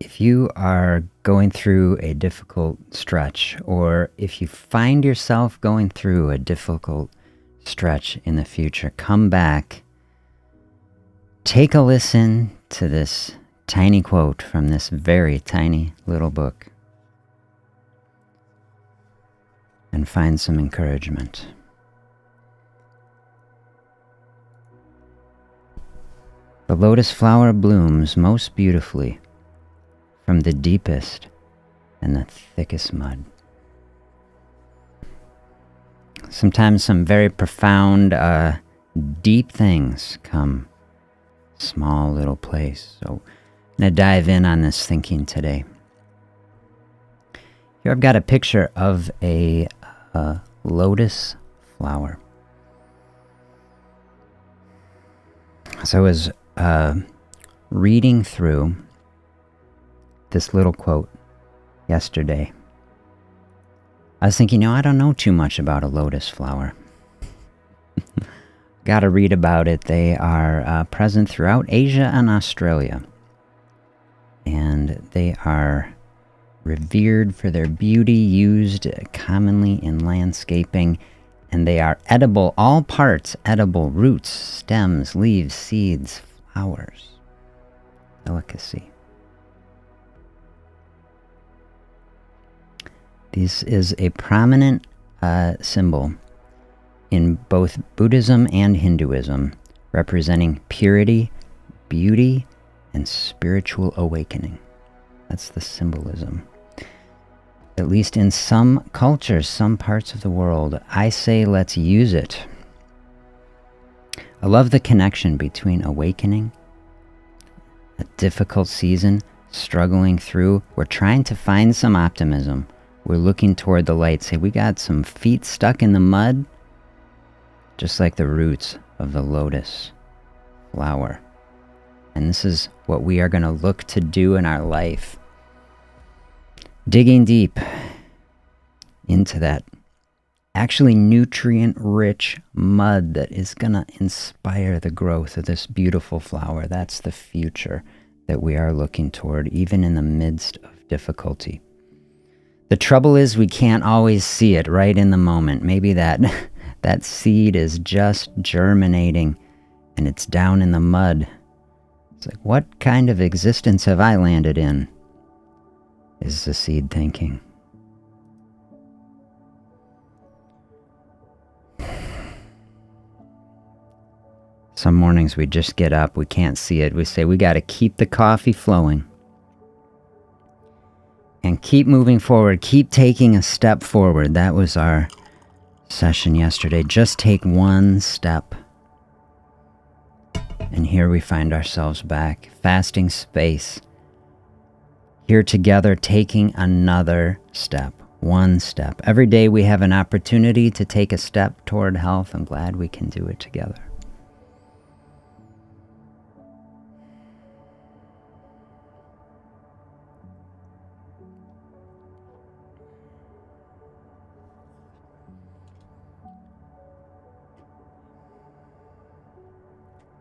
If you are going through a difficult stretch, or if you find yourself going through a difficult stretch in the future, come back, take a listen to this tiny quote from this very tiny little book, and find some encouragement. The lotus flower blooms most beautifully from the deepest and the thickest mud. Sometimes some very profound, deep things come small little place. So I'm going to dive in on this thinking today. Here I've got a picture of a lotus flower. So I was reading through this little quote yesterday. I was thinking, I don't know too much about a lotus flower. Got to read about it. They are present throughout Asia and Australia. And they are revered for their beauty, used commonly in landscaping. And they are edible, all parts edible, roots, stems, leaves, seeds, flowers. Delicacy. This is a prominent symbol in both Buddhism and Hinduism, representing purity, beauty, and spiritual awakening. That's the symbolism. At least in some cultures, some parts of the world, I say let's use it. I love the connection between awakening, a difficult season, struggling through. We're trying to find some optimism. We're looking toward the light. Say, we got some feet stuck in the mud, just like the roots of the lotus flower. And this is what we are going to look to do in our life. Digging deep into that actually nutrient-rich mud that is going to inspire the growth of this beautiful flower. That's the future that we are looking toward, even in the midst of difficulty. The trouble is we can't always see it right in the moment. Maybe that seed is just germinating and it's down in the mud. It's like, what kind of existence have I landed in? Is the seed thinking. Some mornings we just get up, we can't see it. We say we got to keep the coffee flowing. And keep moving forward, keep taking a step forward. That was our session yesterday. Just take one step. And here we find ourselves back, fasting space. Here together, taking another step, one step. Every day we have an opportunity to take a step toward health. I'm glad we can do it together.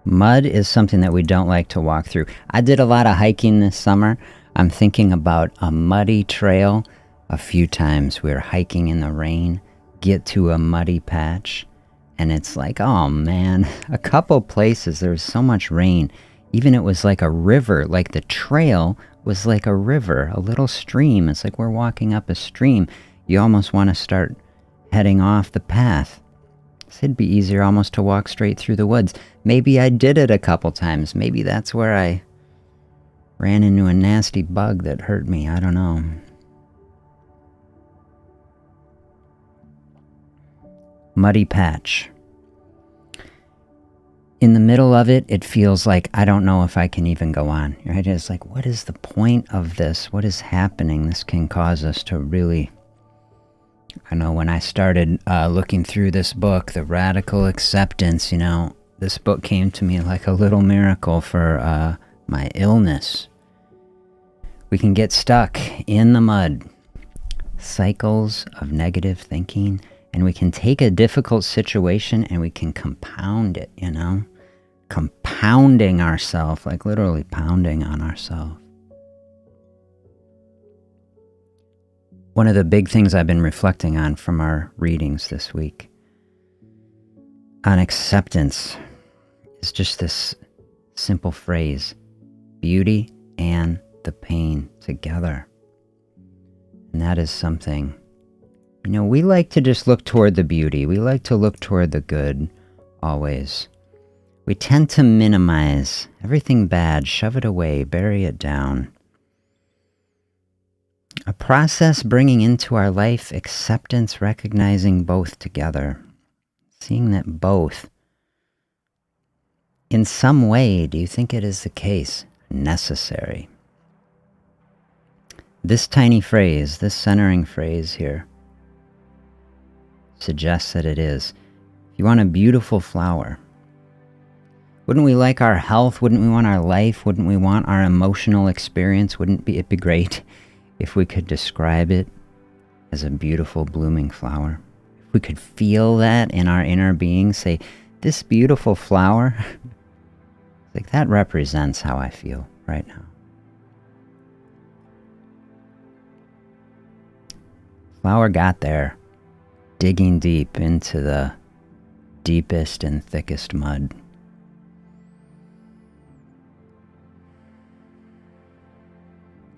Mud is something that we don't like to walk through. I did a lot of hiking this summer. I'm thinking about a muddy trail. A few times we were hiking in the rain, get to a muddy patch, and it's like, oh man, a couple places there was so much rain. Even it was like a river, like the trail was like a river, a little stream. It's like we're walking up a stream. You almost want to start heading off the path. It'd be easier almost to walk straight through the woods. Maybe I did it a couple times. Maybe that's where I ran into a nasty bug that hurt me. I don't know. Muddy patch. In the middle of it, it feels like I don't know if I can even go on. Right? It's like, what is the point of this? What is happening? This can cause us to really... I know when I started looking through this book, The Radical Acceptance, this book came to me like a little miracle for my illness. We can get stuck in the mud, cycles of negative thinking, and we can take a difficult situation and we can compound it, compounding ourselves, like literally pounding on ourselves. One of the big things I've been reflecting on from our readings this week on acceptance is just this simple phrase, beauty and the pain together. And that is something, we like to just look toward the beauty. We like to look toward the good always. We tend to minimize everything bad, shove it away, bury it down. A process bringing into our life acceptance, recognizing both together, seeing that both, in some way, do you think it is the case, necessary? This tiny phrase, this centering phrase here, suggests that it is. If you want a beautiful flower, wouldn't we like our health? Wouldn't we want our life? Wouldn't we want our emotional experience? Wouldn't it be great if we could describe it as a beautiful blooming flower? If we could feel that in our inner being, say, this beautiful flower, like that represents how I feel right now. Flower got there, digging deep into the deepest and thickest mud.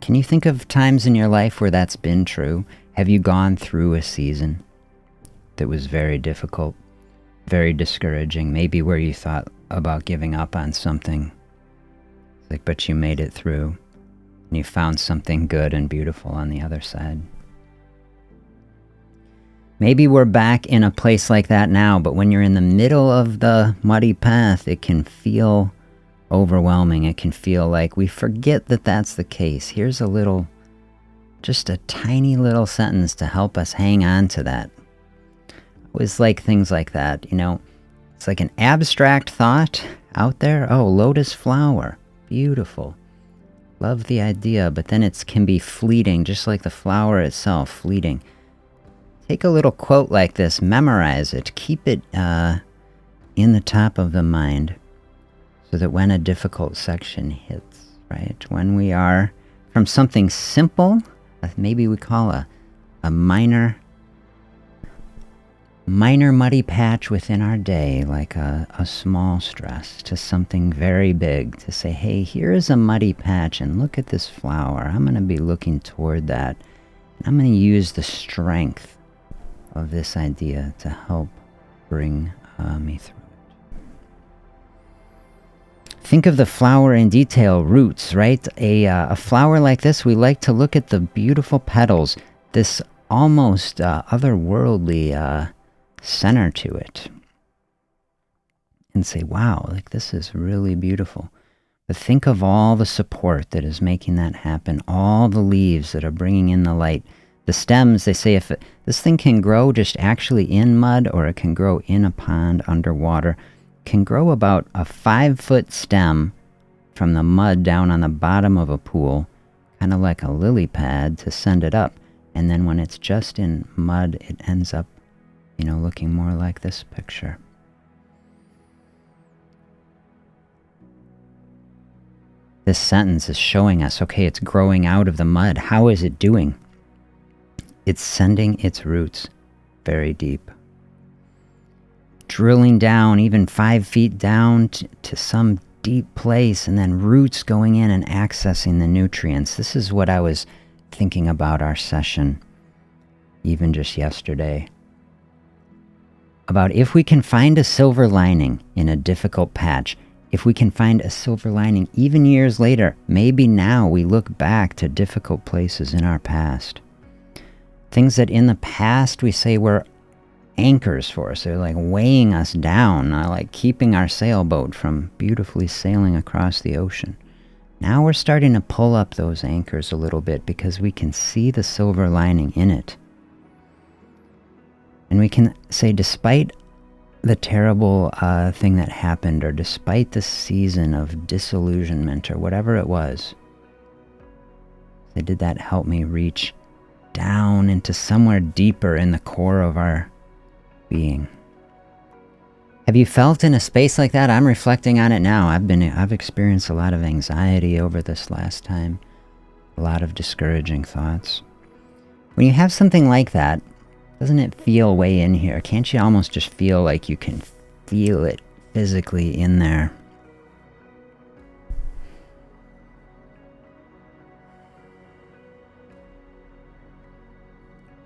Can you think of times in your life where that's been true? Have you gone through a season that was very difficult, very discouraging, maybe where you thought about giving up on something, but you made it through, and you found something good and beautiful on the other side? Maybe we're back in a place like that now, but when you're in the middle of the muddy path, it can feel overwhelming. It can feel like we forget that that's the case. Here's just a tiny little sentence to help us hang on to that. I always like things like that, It's like an abstract thought out there. Oh, lotus flower, beautiful. Love the idea, but then it can be fleeting, just like the flower itself, fleeting. Take a little quote like this, memorize it, keep it in the top of the mind, so that when a difficult section hits, right? When we are from something simple, maybe we call a minor muddy patch within our day, like a small stress, to something very big, to say, hey, here is a muddy patch, and look at this flower. I'm going to be looking toward that. And I'm going to use the strength of this idea to help bring me through. Think of the flower in detail, roots, right? A flower like this, we like to look at the beautiful petals, this almost otherworldly center to it, and say, wow, this is really beautiful. But think of all the support that is making that happen, all the leaves that are bringing in the light. The stems, they say, if this thing can grow just actually in mud, or it can grow in a pond underwater, can grow about a 5-foot stem from the mud down on the bottom of a pool, kind of like a lily pad to send it up. And then when it's just in mud, it ends up, looking more like this picture. This sentence is showing us, okay, it's growing out of the mud. How is it doing? It's sending its roots very deep, drilling down even 5 feet down to some deep place, and then roots going in and accessing the nutrients. This is what I was thinking about our session, even just yesterday, about if we can find a silver lining in a difficult patch, if we can find a silver lining even years later, maybe now we look back to difficult places in our past. Things that in the past we say were anchors for us. They're like weighing us down, like keeping our sailboat from beautifully sailing across the ocean. Now we're starting to pull up those anchors a little bit because we can see the silver lining in it. And we can say, despite the terrible thing that happened, or despite the season of disillusionment, or whatever it was, did that help me reach down into somewhere deeper in the core of our being? Have you felt in a space like that? I'm reflecting on it now. I've experienced a lot of anxiety over this last time, a lot of discouraging thoughts. When you have something like that, doesn't it feel way in here? Can't you almost just feel like you can feel it physically in there?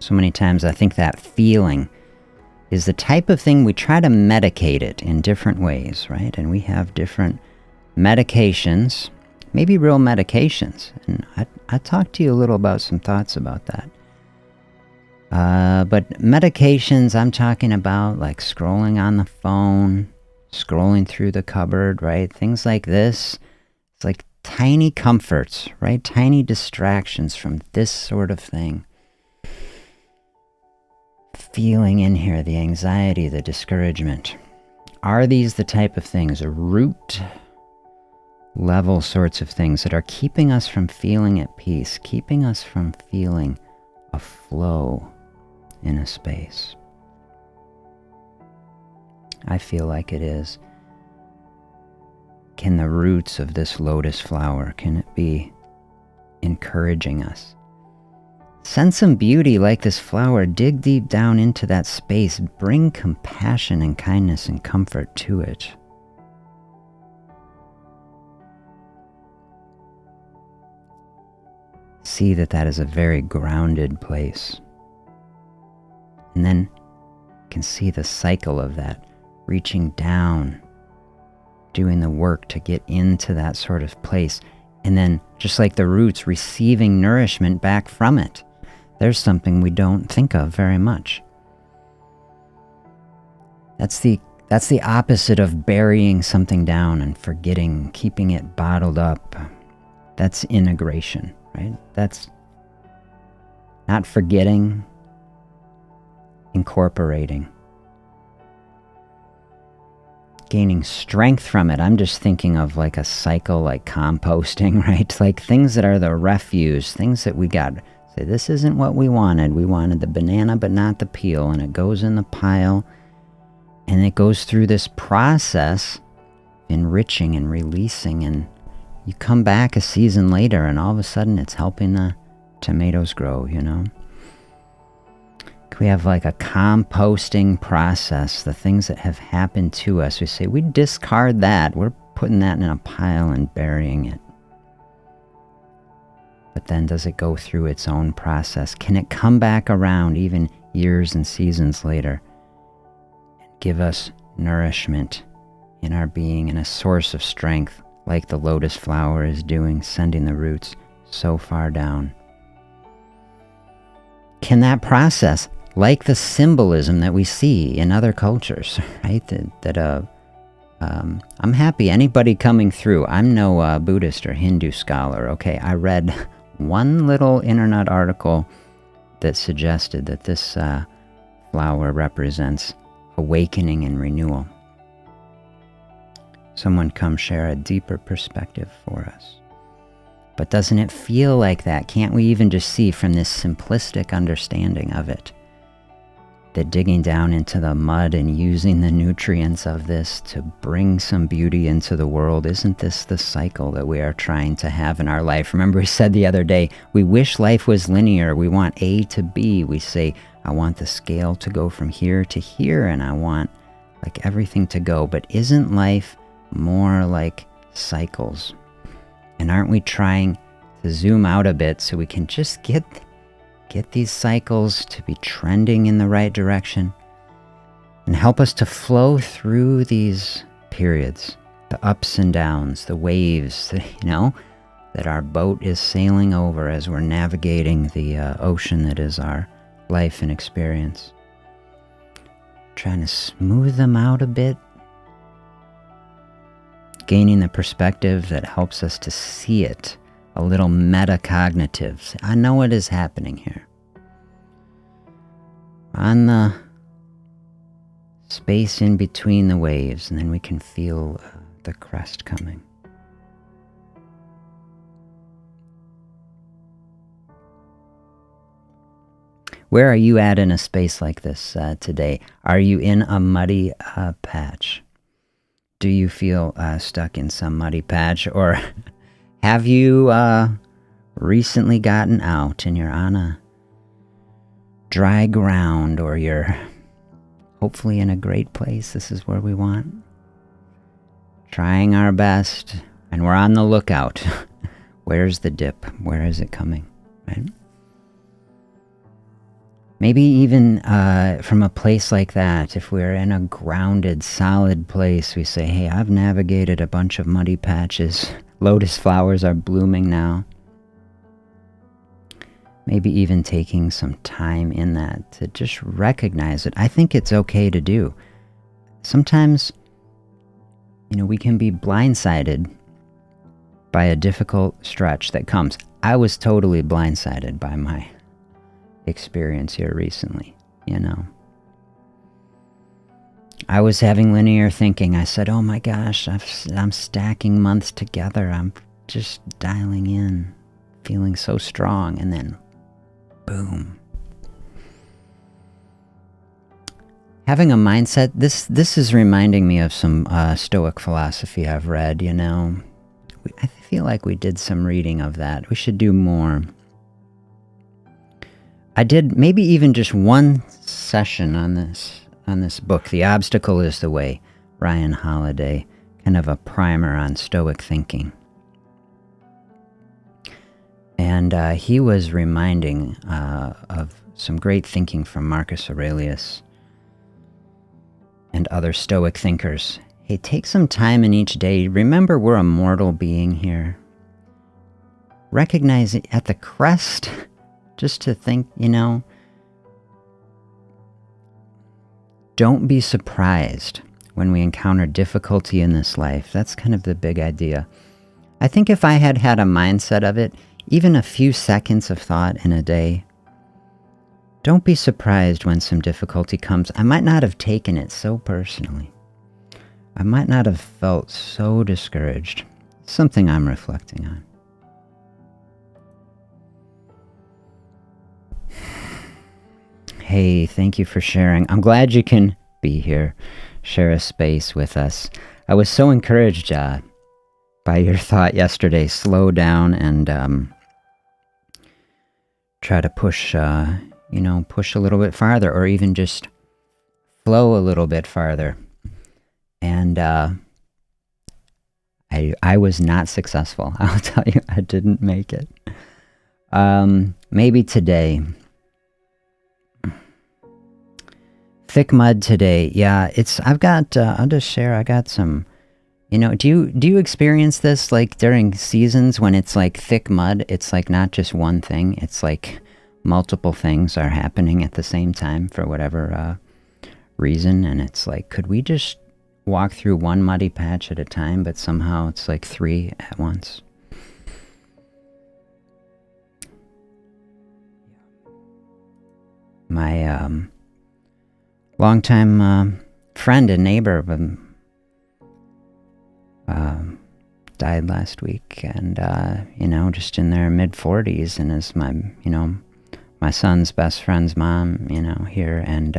So many times I think that feeling is the type of thing we try to medicate it in different ways, right? And we have different medications, maybe real medications. And I talked to you a little about some thoughts about that. But medications, I'm talking about like scrolling on the phone, scrolling through the cupboard, right? Things like this. It's like tiny comforts, right? Tiny distractions from this sort of thing. Feeling in here the anxiety, the discouragement. Are these the type of things, root level sorts of things that are keeping us from feeling at peace, keeping us from feeling a flow in a space? I feel like it is. Can the roots of this lotus flower, can it be encouraging us? Sense some beauty like this flower. Dig deep down into that space. Bring compassion and kindness and comfort to it. See that that is a very grounded place. And then you can see the cycle of that, reaching down, doing the work to get into that sort of place. And then, just like the roots, receiving nourishment back from it. There's something we don't think of very much. That's the opposite of burying something down and forgetting, keeping it bottled up. That's integration, right? That's not forgetting, incorporating. Gaining strength from it. I'm just thinking of like a cycle like composting, right? Like things that are the refuse, things that we got. Say, this isn't what we wanted. We wanted the banana but not the peel, and it goes in the pile, and it goes through this process, enriching and releasing, and you come back a season later and all of a sudden it's helping the tomatoes grow, you know? We have like a composting process, the things that have happened to us. We say, we discard that. We're putting that in a pile and burying it. But then does it go through its own process? Can it come back around even years and seasons later and give us nourishment in our being and a source of strength like the lotus flower is doing, sending the roots so far down? Can that process, like the symbolism that we see in other cultures, right? I'm happy anybody coming through. I'm no Buddhist or Hindu scholar, okay? I read one little internet article that suggested that this flower represents awakening and renewal. Someone come share a deeper perspective for us. But doesn't it feel like that? Can't we even just see from this simplistic understanding of it that digging down into the mud and using the nutrients of this to bring some beauty into the world, isn't this the cycle that we are trying to have in our life? Remember we said the other day, we wish life was linear. We want A to B. We say, I want the scale to go from here to here, and I want like everything to go. But isn't life more like cycles? And aren't we trying to zoom out a bit so we can just get these cycles to be trending in the right direction and help us to flow through these periods, the ups and downs, the waves, that our boat is sailing over as we're navigating the ocean that is our life and experience. Trying to smooth them out a bit, gaining the perspective that helps us to see it, a little metacognitive. I know what is happening here. On the space in between the waves, and then we can feel the crest coming. Where are you at in a space like this today? Are you in a muddy patch? Do you feel stuck in some muddy patch? Or have you recently gotten out and you're on a dry ground, or you're hopefully in a great place. This is where we want. Trying our best, and we're on the lookout. Where's the dip? Where is it coming? Right? Maybe even from a place like that, if we're in a grounded, solid place, we say, hey, I've navigated a bunch of muddy patches. Lotus flowers are blooming now. Maybe even taking some time in that to just recognize it. I think it's okay to do. Sometimes, we can be blindsided by a difficult stretch that comes. I was totally blindsided by my experience here recently, I was having linear thinking. I said, oh my gosh, I'm stacking months together. I'm just dialing in, feeling so strong, and then boom. Having a mindset, this is reminding me of some Stoic philosophy I've read, I feel like we did some reading of that. We should do more. I did maybe even just one session on this book, The Obstacle is the Way, Ryan Holiday, kind of a primer on Stoic thinking. And he was reminding of some great thinking from Marcus Aurelius and other Stoic thinkers. Hey, take some time in each day. Remember, we're a mortal being here. Recognize it at the crest, just to think, don't be surprised when we encounter difficulty in this life. That's kind of the big idea. I think if I had had a mindset of it, even a few seconds of thought in a day, don't be surprised when some difficulty comes. I might not have taken it so personally. I might not have felt so discouraged. It's something I'm reflecting on. Hey, thank you for sharing. I'm glad you can be here, share a space with us. I was so encouraged by your thought yesterday. Slow down and try to push a little bit farther, or even just flow a little bit farther. And I was not successful. I'll tell you, I didn't make it. Maybe today. Thick mud today. Yeah, I'll just share, I got some, do you experience this like during seasons when it's like thick mud? It's like not just one thing. It's like multiple things are happening at the same time for whatever reason. And it's like, could we just walk through one muddy patch at a time? But somehow it's like three at once. My longtime friend and neighbor died last week, and just in their mid-40s, and is my son's best friend's mom, here, and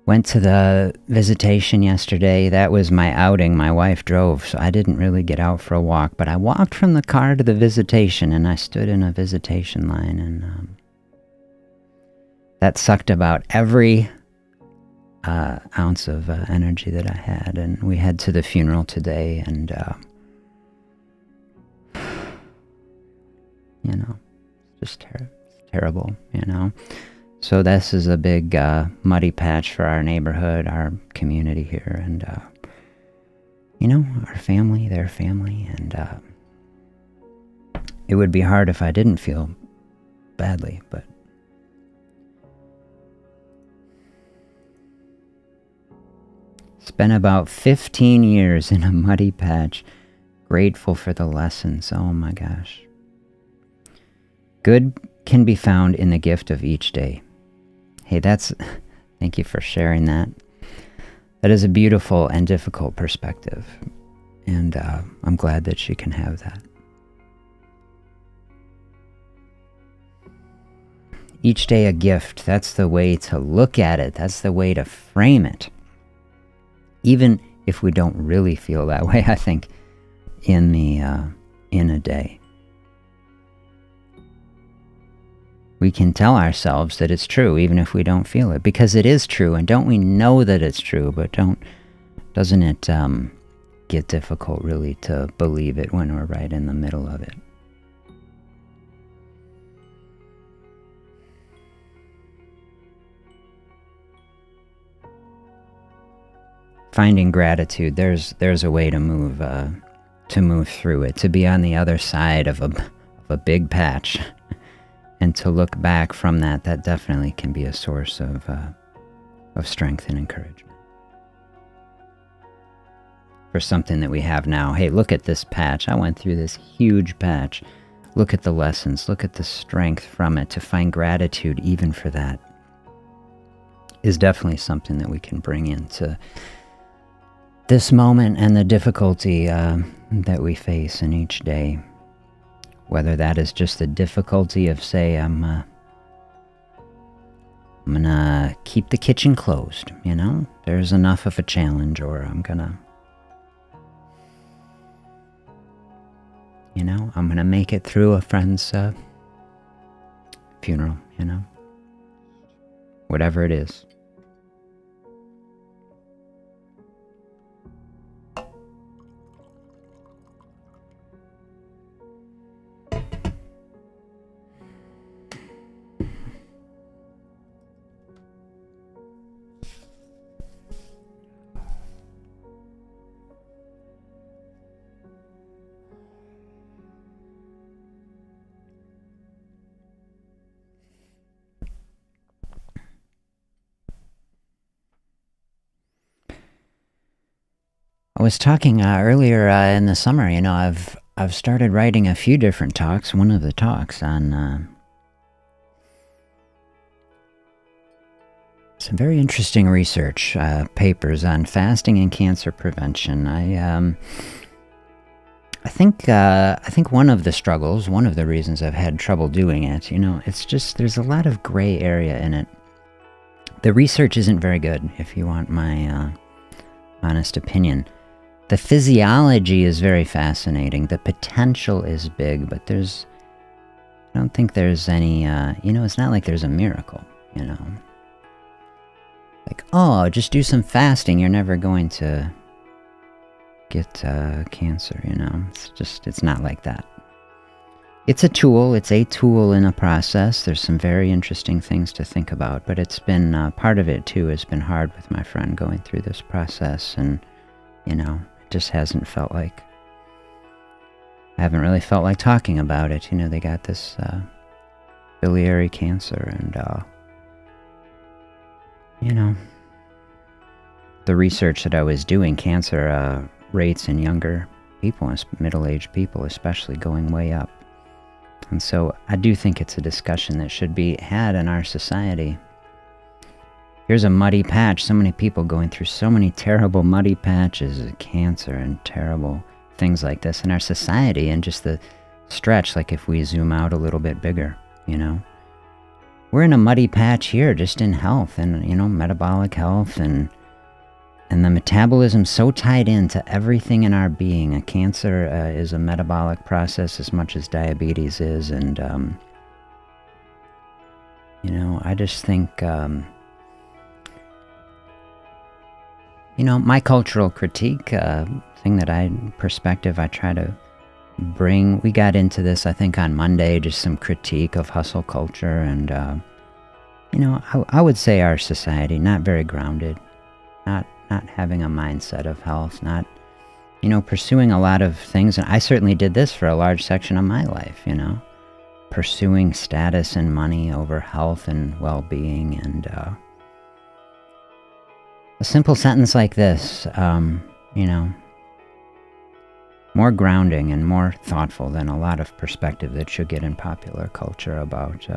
went to the visitation yesterday. That was my outing. My wife drove, so I didn't really get out for a walk, but I walked from the car to the visitation, and I stood in a visitation line, and that sucked about every ounce of energy that I had. And we head to the funeral today, and just terrible, So this is a big muddy patch for our neighborhood, our community here, and our family, their family, and it would be hard if I didn't feel badly, but spent about 15 years in a muddy patch, grateful for the lessons. Oh my gosh. Good can be found in the gift of each day. Hey, thank you for sharing that. That is a beautiful and difficult perspective, and I'm glad that you can have that. Each day a gift. That's the way to look at it. That's the way to frame it. Even if we don't really feel that way, I think, in a day. we can tell ourselves that it's true even if we don't feel it, because it is true. And don't we know that it's true, but doesn't it get difficult really to believe it when we're right in the middle of it? Finding gratitude, there's a way to move through it, to be on the other side of a big patch, and to look back from that definitely can be a source of strength and encouragement for something that we have now. Hey, look at this patch. I went through this huge patch. Look at the lessons. Look at the strength from it. To find gratitude even for that is definitely something that we can bring into this moment and the difficulty that we face in each day. Whether that is just the difficulty of, say, I'm gonna keep the kitchen closed, there's enough of a challenge, or I'm gonna make it through a friend's funeral, whatever it is. I was talking earlier in the summer, I've started writing a few different talks. One of the talks on some very interesting research papers on fasting and cancer prevention. I think one of the struggles, one of the reasons I've had trouble doing it, it's just there's a lot of gray area in it. The research isn't very good, if you want my honest opinion. The physiology is very fascinating. The potential is big, but I don't think there's any, it's not like there's a miracle, Like, oh, just do some fasting, you're never going to get cancer, It's not like that. It's a tool in a process. There's some very interesting things to think about, but it's been, part of it too has been hard with my friend going through this process, and, it just hasn't felt like, I haven't really felt like talking about it. They got this biliary cancer, and, the research that I was doing, cancer rates in younger people, middle-aged people especially, going way up. And so I do think it's a discussion that should be had in our society. Here's a muddy patch, so many people going through so many terrible muddy patches of cancer and terrible things like this in our society, and just the stretch, like if we zoom out a little bit bigger, We're in a muddy patch here just in health and, metabolic health, and the metabolism so tied into everything in our being. A cancer is a metabolic process as much as diabetes is, and, I just think, my cultural critique, perspective I try to bring, we got into this, I think, on Monday, just some critique of hustle culture, and, I would say our society, not very grounded, not having a mindset of health, not, pursuing a lot of things, and I certainly did this for a large section of my life, pursuing status and money over health and well-being, and, a simple sentence like this, more grounding and more thoughtful than a lot of perspective that you get in popular culture about,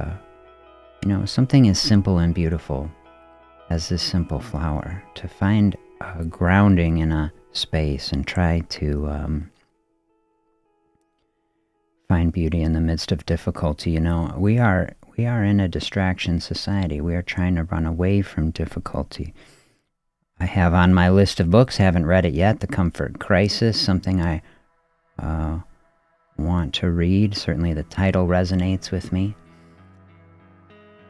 something as simple and beautiful as this simple flower. To find grounding in a space and try to find beauty in the midst of difficulty. We are in a distraction society. We are trying to run away from difficulty. I have on my list of books, haven't read it yet, The Comfort Crisis, something I want to read. Certainly the title resonates with me.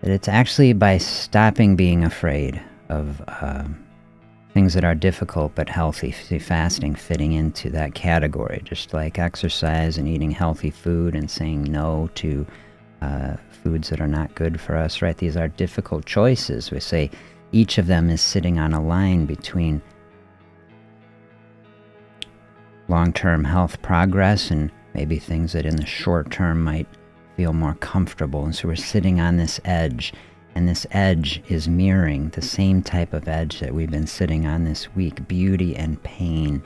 that it's actually by stopping being afraid of things that are difficult but healthy. See, fasting fitting into that category, just like exercise and eating healthy food and saying no to foods that are not good for us, right? These are difficult choices. We say each of them is sitting on a line between long-term health progress and maybe things that in the short term might feel more comfortable. And so we're sitting on this edge, and this edge is mirroring the same type of edge that we've been sitting on this week: beauty and pain,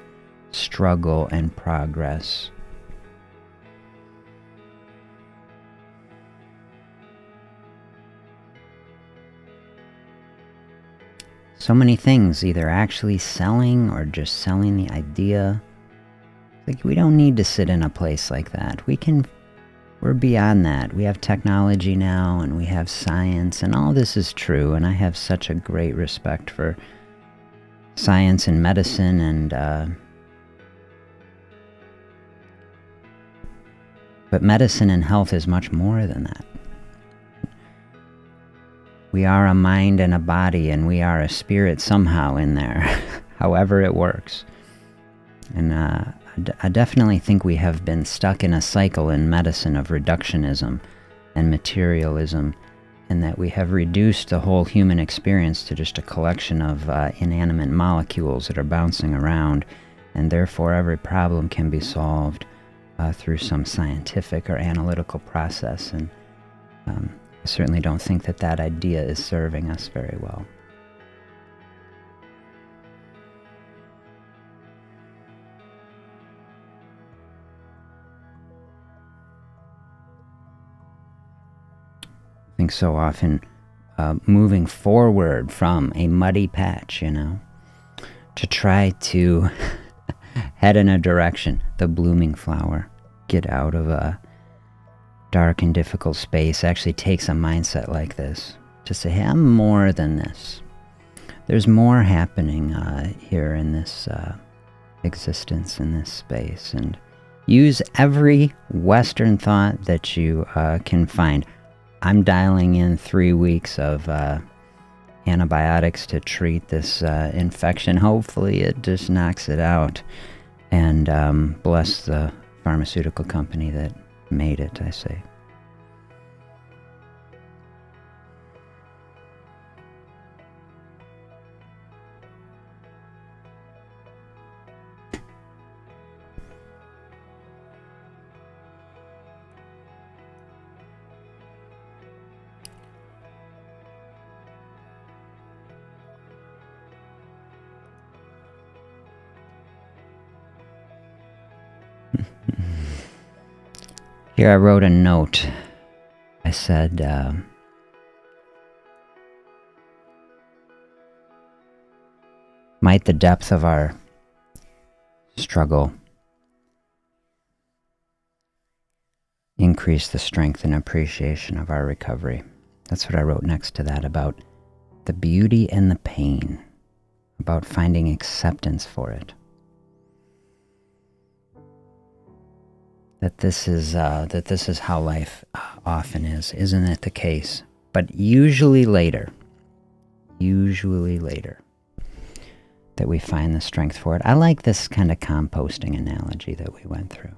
struggle and progress. So many things either actually selling or just selling the idea. Like, we don't need to sit in a place like that. We're beyond that. We have technology now, and we have science, and all this is true, and I have such a great respect for science and medicine, and but medicine and health is much more than that. We are a mind and a body, and we are a spirit somehow in there, however it works. And I definitely think we have been stuck in a cycle in medicine of reductionism and materialism, and that we have reduced the whole human experience to just a collection of inanimate molecules that are bouncing around, and therefore every problem can be solved through some scientific or analytical process. And I certainly don't think that that idea is serving us very well. I think so often moving forward from a muddy patch, to try to head in a direction, the blooming flower, get out of a dark and difficult space, actually takes a mindset like this to say, hey, I'm more than this. There's more happening here in this existence, in this space, and use every Western thought that you can find. I'm dialing in 3 weeks of antibiotics to treat this infection. Hopefully it just knocks it out. And bless the pharmaceutical company that made it, I say. Here I wrote a note. I said, might the depth of our struggle increase the strength and appreciation of our recovery. That's what I wrote next to that, about the beauty and the pain, about finding acceptance for it. That this is how life often is. Isn't it the case? But usually later, that we find the strength for it. I like this kind of composting analogy that we went through.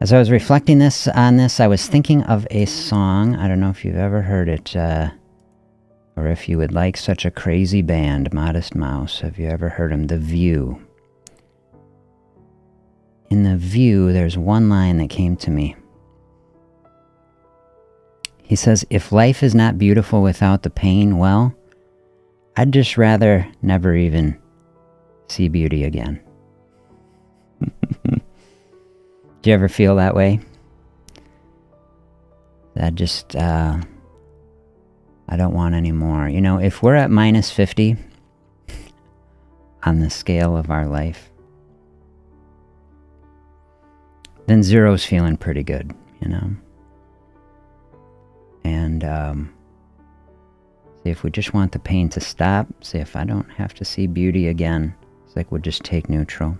As I was reflecting on this, I was thinking of a song. I don't know if you've ever heard it, or if you would like such a crazy band, Modest Mouse. Have you ever heard them? The View. In The View, there's one line that came to me. He says, if life is not beautiful without the pain, well, I'd just rather never even see beauty again. Do you ever feel that way? That just, I don't want any more. You know, if we're at minus 50 on the scale of our life, then zero's feeling pretty good, you know? And if we just want the pain to stop, say if I don't have to see beauty again, it's like we'll just take neutral.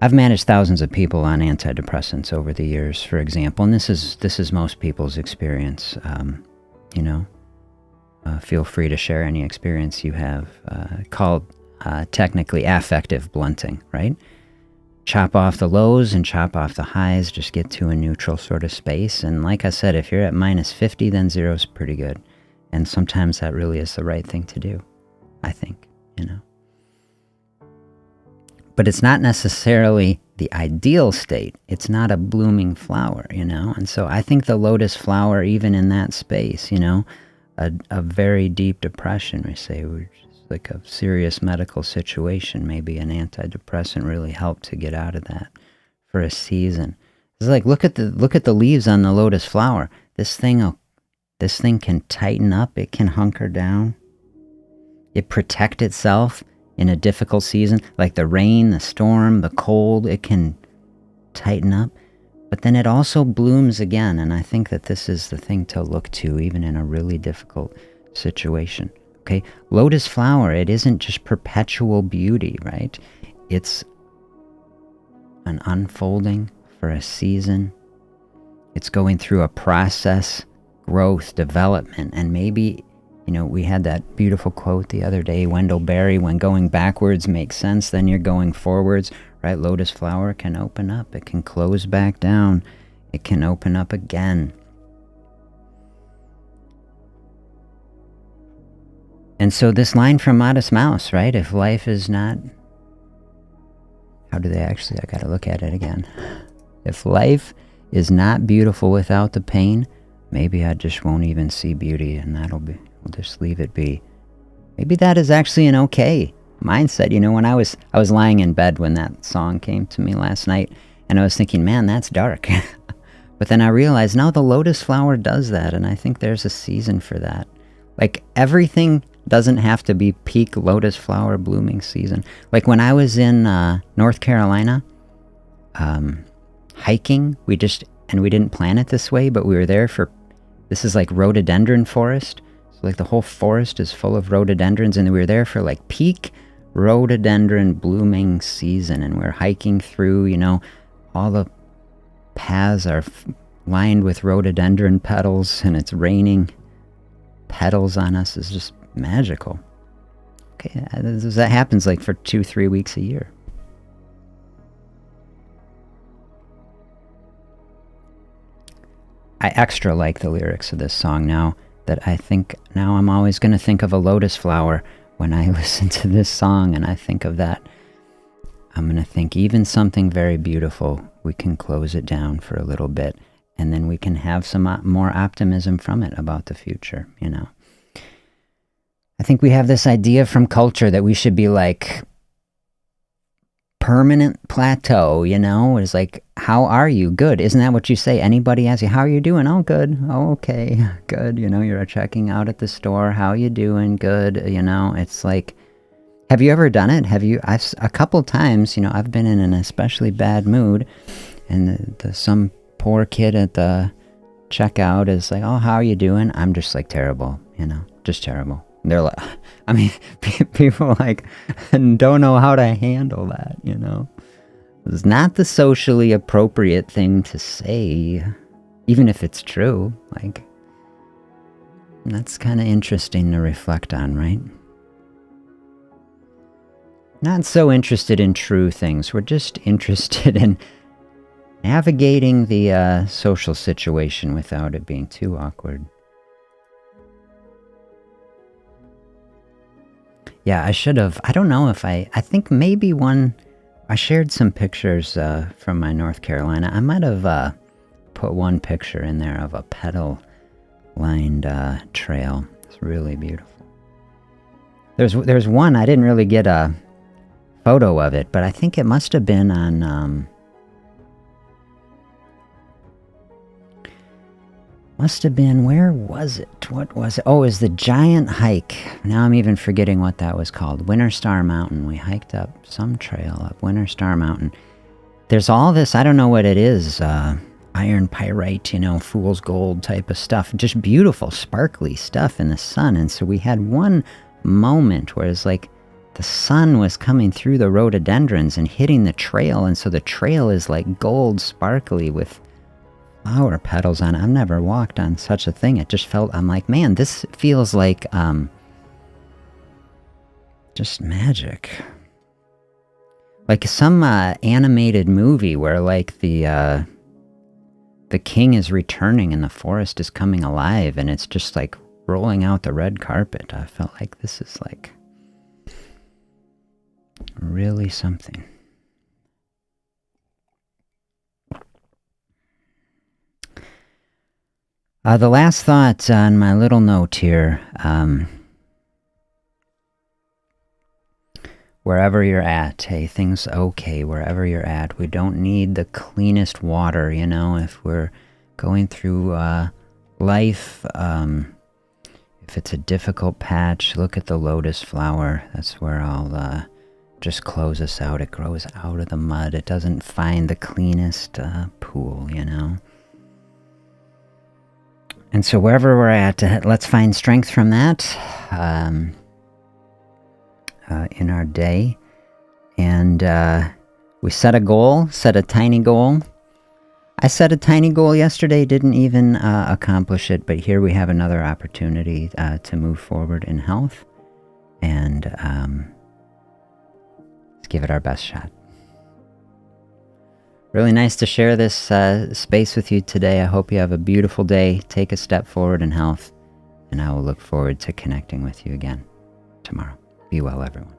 I've managed thousands of people on antidepressants over the years, for example, and this is most people's experience. You know, feel free to share any experience you have. Called technically affective blunting, right? Chop off the lows and chop off the highs, just get to a neutral sort of space. And like I said, if you're at -50, then zero's pretty good. And sometimes that really is the right thing to do, I think, you know. But it's not necessarily the ideal state. It's not a blooming flower, you know. And so I think the lotus flower, even in that space, you know, a very deep depression, we say, which is like a serious medical situation, maybe an antidepressant really helped to get out of that for a season. It's like, look at the leaves on the lotus flower. This thing can tighten up. It can hunker down. It protect itself in a difficult season, like the rain, the storm, the cold. It can tighten up. But then it also blooms again, and I think that this is the thing to look to, even in a really difficult situation. Okay, lotus flower, it isn't just perpetual beauty, right? It's an unfolding for a season. It's going through a process, growth, development, and maybe, you know, we had that beautiful quote the other day, Wendell Berry, when going backwards makes sense, then you're going forwards, right? Lotus flower can open up, it can close back down, it can open up again. And so this line from Modest Mouse, right? If life is not, how do they actually, I gotta look at it again. If life is not beautiful without the pain, maybe I just won't even see beauty, and we'll just leave it be. Maybe that is actually an okay mindset. You know, when I was lying in bed when that song came to me last night, and I was thinking, man, that's dark. But then I realized, no, the lotus flower does that, and I think there's a season for that. Like, everything doesn't have to be peak lotus flower blooming season. Like when I was in North Carolina, hiking, we didn't plan it this way, but we were there this is like rhododendron forest. So like the whole forest is full of rhododendrons, and we were there for like peak rhododendron blooming season, and we're hiking through, you know, all the paths are lined with rhododendron petals, and it's raining petals on us. It's just magical. Okay, that happens like for 2-3 weeks a year. I extra like the lyrics of this song now that I think now I'm always going to think of a lotus flower when I listen to this song, and I think of that. I'm going to think even something very beautiful, we can close it down for a little bit, and then we can have some more optimism from it about the future, you know. I think we have this idea from culture that we should be like permanent plateau, you know. It's like, how are you? Good. Isn't that what you say? Anybody asks you, how are you doing? Oh, good. Oh, okay. Good. You know, you're checking out at the store. How you doing? Good. You know, it's like, have you ever done it? A couple times, you know, I've been in an especially bad mood, and some poor kid at the checkout is like, oh, how are you doing? I'm just like terrible, you know, just terrible. They're like, I mean, people like don't know how to handle that, you know. It's not the socially appropriate thing to say, even if it's true. Like, that's kind of interesting to reflect on, right? Not so interested in true things. We're just interested in navigating the social situation without it being too awkward. Yeah, I should have. I don't know if I think maybe I shared some pictures from my North Carolina. I might have put one picture in there of a petal-lined trail. It's really beautiful. There's one, I didn't really get a photo of it, but I think it must have been on, where was it? What was it? Oh, it was the giant hike. Now I'm even forgetting what that was called. Winter Star Mountain. We hiked up some trail up Winter Star Mountain. There's all this, I don't know what it is, iron pyrite, you know, fool's gold type of stuff. Just beautiful, sparkly stuff in the sun. And so we had one moment where it's like, the sun was coming through the rhododendrons and hitting the trail, and so the trail is like gold sparkly with flower petals on it. I've never walked on such a thing. It just felt, I'm like, man, this feels like just magic. Like some animated movie where like the king is returning and the forest is coming alive and it's just like rolling out the red carpet. I felt like this is like really something. The last thought on my little note here, wherever you're at, hey, things okay, wherever you're at. We don't need the cleanest water, you know, if we're going through life. If it's a difficult patch, look at the lotus flower. That's where I'll just close us out. It grows out of the mud. It doesn't find the cleanest pool, you know. And so wherever we're at, let's find strength from that in our day. And we set a goal, set a tiny goal. I set a tiny goal yesterday, didn't even accomplish it, but here we have another opportunity to move forward in health. And let's give it our best shot. Really nice to share this space with you today. I hope you have a beautiful day. Take a step forward in health. And I will look forward to connecting with you again tomorrow. Be well, everyone.